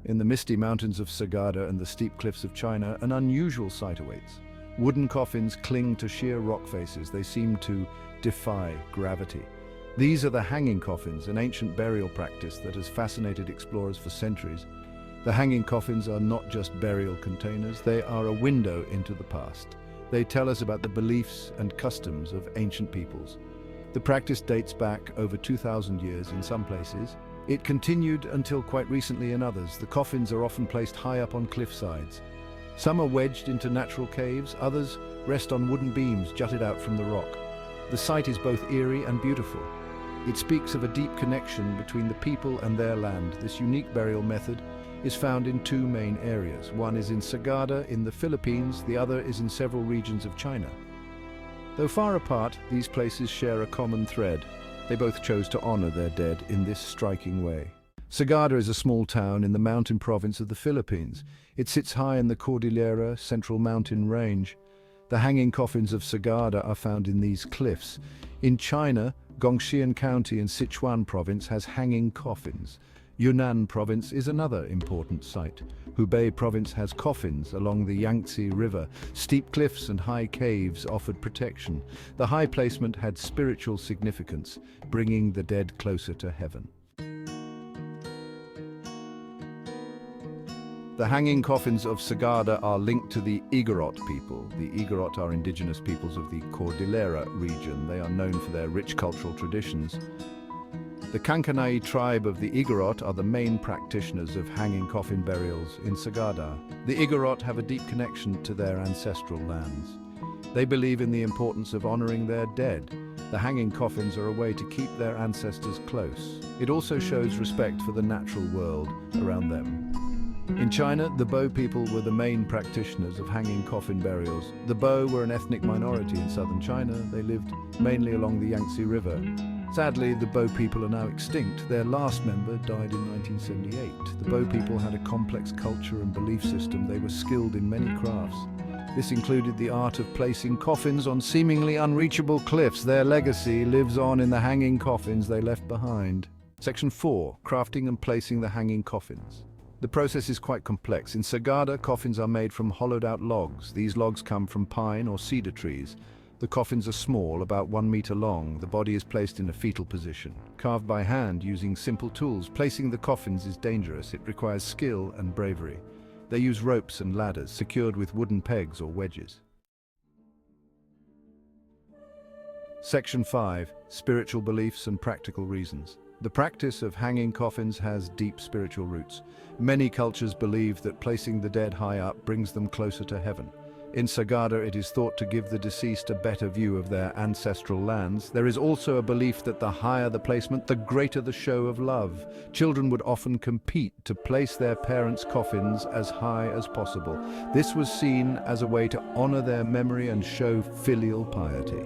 In the misty mountains of Sagada and the steep cliffs of China, an unusual sight awaits. Wooden coffins cling to sheer rock faces. They seem to defy gravity. These are the hanging coffins, an ancient burial practice that has fascinated explorers for centuries. The hanging coffins are not just burial containers, they are a window into the past. They tell us about the beliefs and customs of ancient peoples. The practice dates back over 2,000 years in some places. It continued until quite recently in others. The coffins are often placed high up on cliff sides. Some are wedged into natural caves, others rest on wooden beams jutted out from the rock. The sight is both eerie and beautiful. It speaks of a deep connection between the people and their land. This unique burial method is found in two main areas. One is in Sagada in the Philippines, the other is in several regions of China. Though far apart, these places share a common thread. They both chose to honor their dead in this striking way. Sagada is a small town in the mountain province of the Philippines. It sits high in the Cordillera Central Mountain Range. The hanging coffins of Sagada are found in these cliffs. In China, Gongxian County in Sichuan province has hanging coffins. Yunnan province is another important site. Hubei province has coffins along the Yangtze River. Steep cliffs and high caves offered protection. The high placement had spiritual significance, bringing the dead closer to heaven. The hanging coffins of Sagada are linked to the Igorot people. The Igorot are indigenous peoples of the Cordillera region. They are known for their rich cultural traditions. The Kankanai tribe of the Igorot are the main practitioners of hanging coffin burials in Sagada. The Igorot have a deep connection to their ancestral lands. They believe in the importance of honoring their dead. The hanging coffins are a way to keep their ancestors close. It also shows respect for the natural world around them. In China, the Bo people were the main practitioners of hanging coffin burials. The Bo were an ethnic minority in southern China. They lived mainly along the Yangtze River. Sadly, the Bo people are now extinct. Their last member died in 1978. The Bo people had a complex culture and belief system. They were skilled in many crafts. This included the art of placing coffins on seemingly unreachable cliffs. Their legacy lives on in the hanging coffins they left behind. Section 4. Crafting and placing the hanging coffins. The process is quite complex. In Sagada, coffins are made from hollowed-out logs. These logs come from pine or cedar trees. The coffins are small, about 1 meter long. The body is placed in a fetal position. Carved by hand using simple tools, placing the coffins is dangerous. It requires skill and bravery. They use ropes and ladders, secured with wooden pegs or wedges. Section 5. Spiritual beliefs and practical reasons. The practice of hanging coffins has deep spiritual roots. Many cultures believe that placing the dead high up brings them closer to heaven. In Sagada, it is thought to give the deceased a better view of their ancestral lands. There is also a belief that the higher the placement, the greater the show of love. Children would often compete to place their parents' coffins as high as possible. This was seen as a way to honor their memory and show filial piety.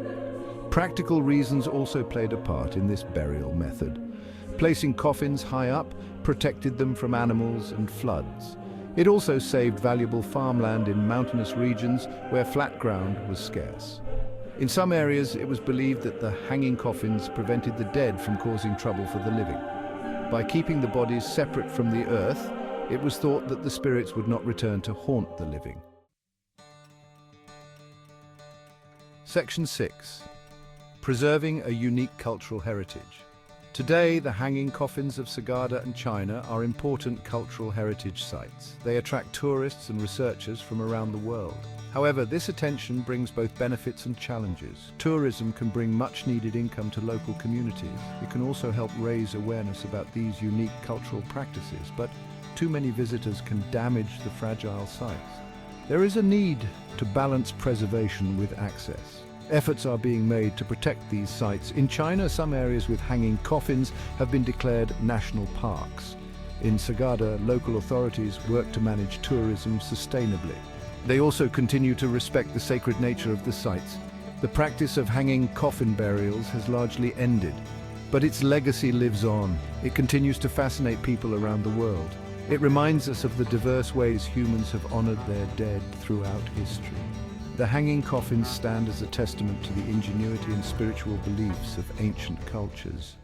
Practical reasons also played a part in this burial method. Placing coffins high up protected them from animals and floods. It also saved valuable farmland in mountainous regions where flat ground was scarce. In some areas, it was believed that the hanging coffins prevented the dead from causing trouble for the living. By keeping the bodies separate from the earth, it was thought that the spirits would not return to haunt the living. Section 6. Preserving a unique cultural heritage. Today, the hanging coffins of Sagada and China are important cultural heritage sites. They attract tourists and researchers from around the world. However, this attention brings both benefits and challenges. Tourism can bring much-needed income to local communities. It can also help raise awareness about these unique cultural practices, but too many visitors can damage the fragile sites. There is a need to balance preservation with access. Efforts are being made to protect these sites. In China, some areas with hanging coffins have been declared national parks. In Sagada, local authorities work to manage tourism sustainably. They also continue to respect the sacred nature of the sites. The practice of hanging coffin burials has largely ended, but its legacy lives on. It continues to fascinate people around the world. It reminds us of the diverse ways humans have honored their dead throughout history. The hanging coffins stand as a testament to the ingenuity and spiritual beliefs of ancient cultures.